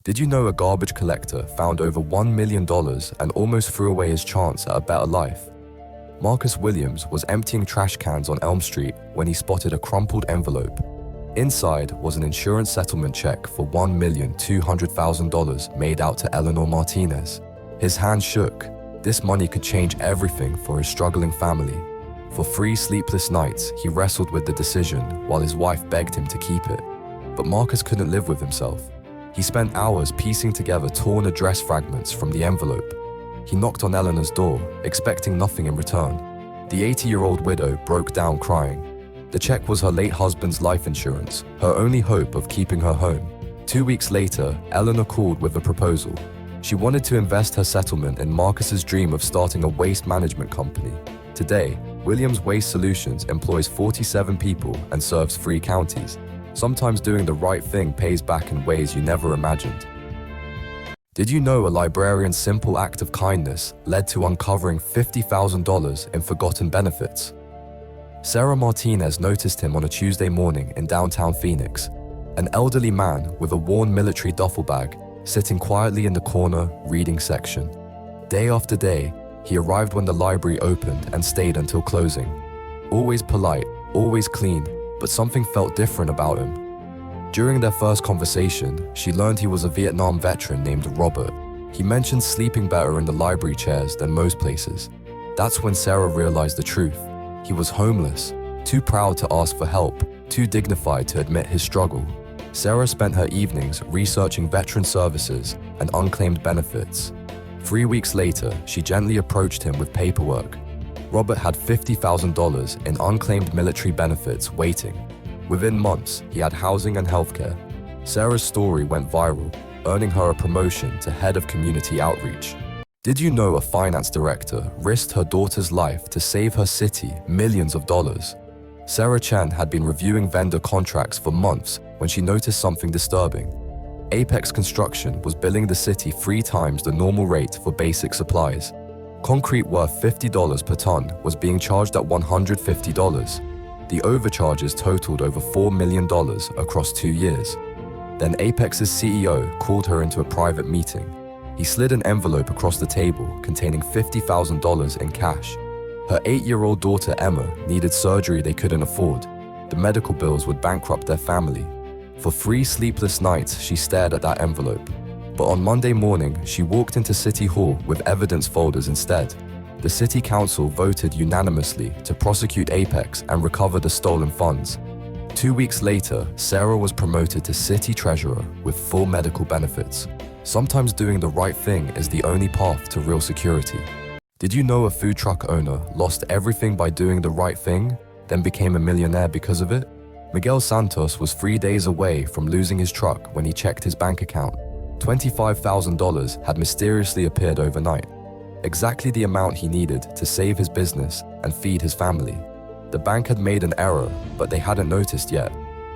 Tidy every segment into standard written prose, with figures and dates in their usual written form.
Did you know a garbage collector found over $1 million and almost threw away his chance at a better life? Marcus Williams was emptying trash cans on Elm Street when he spotted a crumpled envelope. Inside was an insurance settlement check for $1,200,000 made out to Eleanor Martinez. His hand shook. This money could change everything for his struggling family. For 3 sleepless nights, he wrestled with the decision while his wife begged him to keep it. But Marcus couldn't live with himself. He spent hours piecing together torn address fragments from the envelope. He knocked on Eleanor's door, expecting nothing in return. The 80-year-old widow broke down crying. The check was her late husband's life insurance, her only hope of keeping her home. 2 weeks later, Eleanor called with a proposal. She wanted to invest her settlement in Marcus's dream of starting a waste management company. Today, Williams Waste Solutions employs 47 people and serves 3 counties. Sometimes doing the right thing pays back in ways you never imagined. Did you know a librarian's simple act of kindness led to uncovering $50,000 in forgotten benefits? Sarah Martinez noticed him on a Tuesday morning in downtown Phoenix, an elderly man with a worn military duffel bag sitting quietly in the corner reading section. Day after day, he arrived when the library opened and stayed until closing. Always polite, always clean, but something felt different about him. During their first conversation, she learned he was a Vietnam veteran named Robert. He mentioned sleeping better in the library chairs than most places. That's when Sarah realized the truth. He was homeless, too proud to ask for help, too dignified to admit his struggle. Sarah spent her evenings researching veteran services and unclaimed benefits. 3 weeks later, she gently approached him with paperwork. Robert had $50,000 in unclaimed military benefits waiting. Within months, he had housing and healthcare. Sarah's story went viral, earning her a promotion to head of community outreach. Did you know a finance director risked her daughter's life to save her city millions of dollars? Sarah Chen had been reviewing vendor contracts for months when she noticed something disturbing. Apex Construction was billing the city 3 times the normal rate for basic supplies. Concrete worth $50 per ton was being charged at $150. The overcharges totaled over $4 million across 2 years. Then Apex's CEO called her into a private meeting. He slid an envelope across the table containing $50,000 in cash. Her 8-year-old daughter Emma needed surgery they couldn't afford. The medical bills would bankrupt their family. For 3 sleepless nights, she stared at that envelope. But on Monday morning, she walked into City Hall with evidence folders instead. The City Council voted unanimously to prosecute Apex and recover the stolen funds. 2 weeks later, Sarah was promoted to City Treasurer with full medical benefits. Sometimes doing the right thing is the only path to real security. Did you know a food truck owner lost everything by doing the right thing, then became a millionaire because of it? Miguel Santos was 3 days away from losing his truck when he checked his bank account. $25,000 had mysteriously appeared overnight, exactly the amount he needed to save his business and feed his family. The bank had made an error, but they hadn't noticed yet.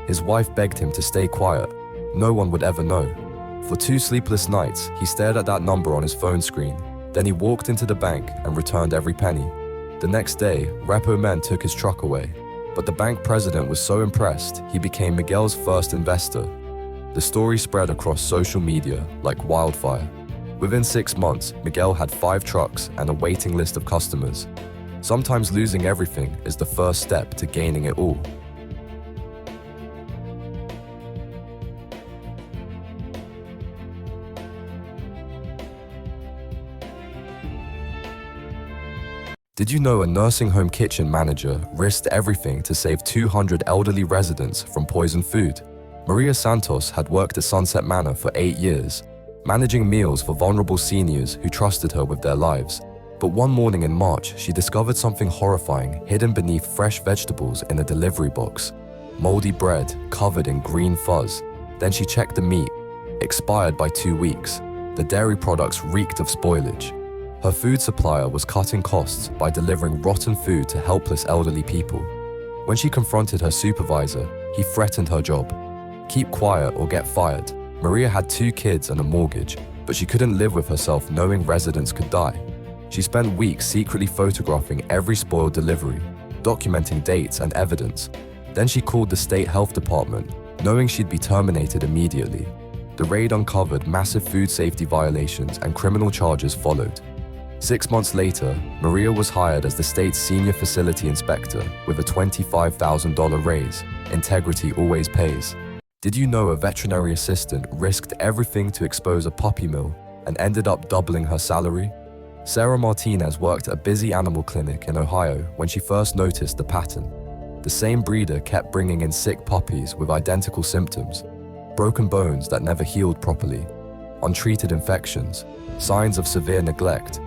His wife begged him to stay quiet. No one would ever know. For 2 sleepless nights, he stared at that number on his phone screen. Then he walked into the bank and returned every penny. The next day, repo men took his truck away. But the bank president was so impressed, he became Miguel's first investor. The story spread across social media like wildfire. Within 6 months, Miguel had 5 trucks and a waiting list of customers. Sometimes losing everything is the first step to gaining it all. Did you know a nursing home kitchen manager risked everything to save 200 elderly residents from poisoned food? Maria Santos had worked at Sunset Manor for 8 years, managing meals for vulnerable seniors who trusted her with their lives. But one morning in March, she discovered something horrifying hidden beneath fresh vegetables in a delivery box. Moldy bread covered in green fuzz. Then she checked the meat, expired by 2 weeks. The dairy products reeked of spoilage. Her food supplier was cutting costs by delivering rotten food to helpless elderly people. When she confronted her supervisor, he threatened her job. Keep quiet or get fired. Maria had 2 kids and a mortgage, but she couldn't live with herself knowing residents could die. She spent weeks secretly photographing every spoiled delivery, documenting dates and evidence. Then she called the state health department, knowing she'd be terminated immediately. The raid uncovered massive food safety violations and criminal charges followed. 6 months later, Maria was hired as the state's senior facility inspector with a $25,000 raise. Integrity always pays. Did you know a veterinary assistant risked everything to expose a puppy mill and ended up doubling her salary? Sarah Martinez worked at a busy animal clinic in Ohio when she first noticed the pattern. The same breeder kept bringing in sick puppies with identical symptoms: broken bones that never healed properly, untreated infections, signs of severe neglect.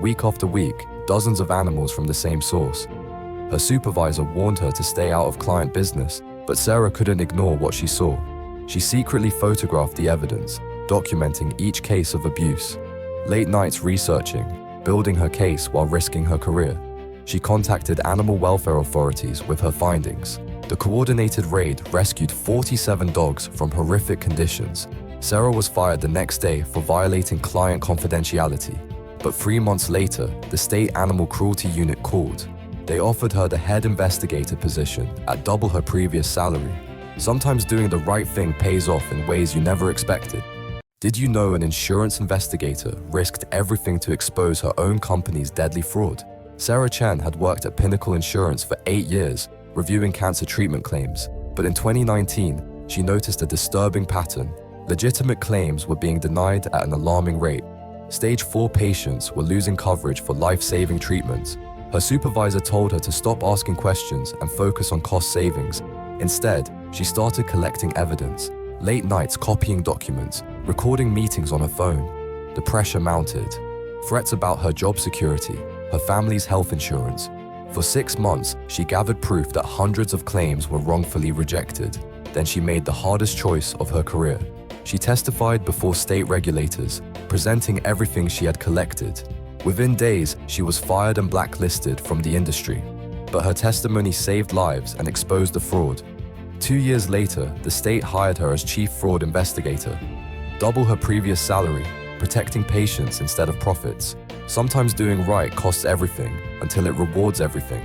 Week after week, dozens of animals from the same source. Her supervisor warned her to stay out of client business, but Sarah couldn't ignore what she saw. She secretly photographed the evidence, documenting each case of abuse. Late nights researching, building her case while risking her career. She contacted animal welfare authorities with her findings. The coordinated raid rescued 47 dogs from horrific conditions. Sarah was fired the next day for violating client confidentiality. But 3 months later, the state animal cruelty unit called. They offered her the head investigator position at double her previous salary. Sometimes doing the right thing pays off in ways you never expected. Did you know an insurance investigator risked everything to expose her own company's deadly fraud? Sarah Chen had worked at Pinnacle Insurance for 8 years, reviewing cancer treatment claims. But in 2019, she noticed a disturbing pattern. Legitimate claims were being denied at an alarming rate. Stage 4 patients were losing coverage for life-saving treatments. Her supervisor told her to stop asking questions and focus on cost savings. Instead, she started collecting evidence, late nights copying documents, recording meetings on her phone. The pressure mounted. Threats about her job security, her family's health insurance. For 6 months, she gathered proof that hundreds of claims were wrongfully rejected. Then she made the hardest choice of her career. She testified before state regulators, presenting everything she had collected. Within days, she was fired and blacklisted from the industry. But her testimony saved lives and exposed the fraud. 2 years later, the state hired her as chief fraud investigator. Double her previous salary, protecting patients instead of profits. Sometimes doing right costs everything until it rewards everything.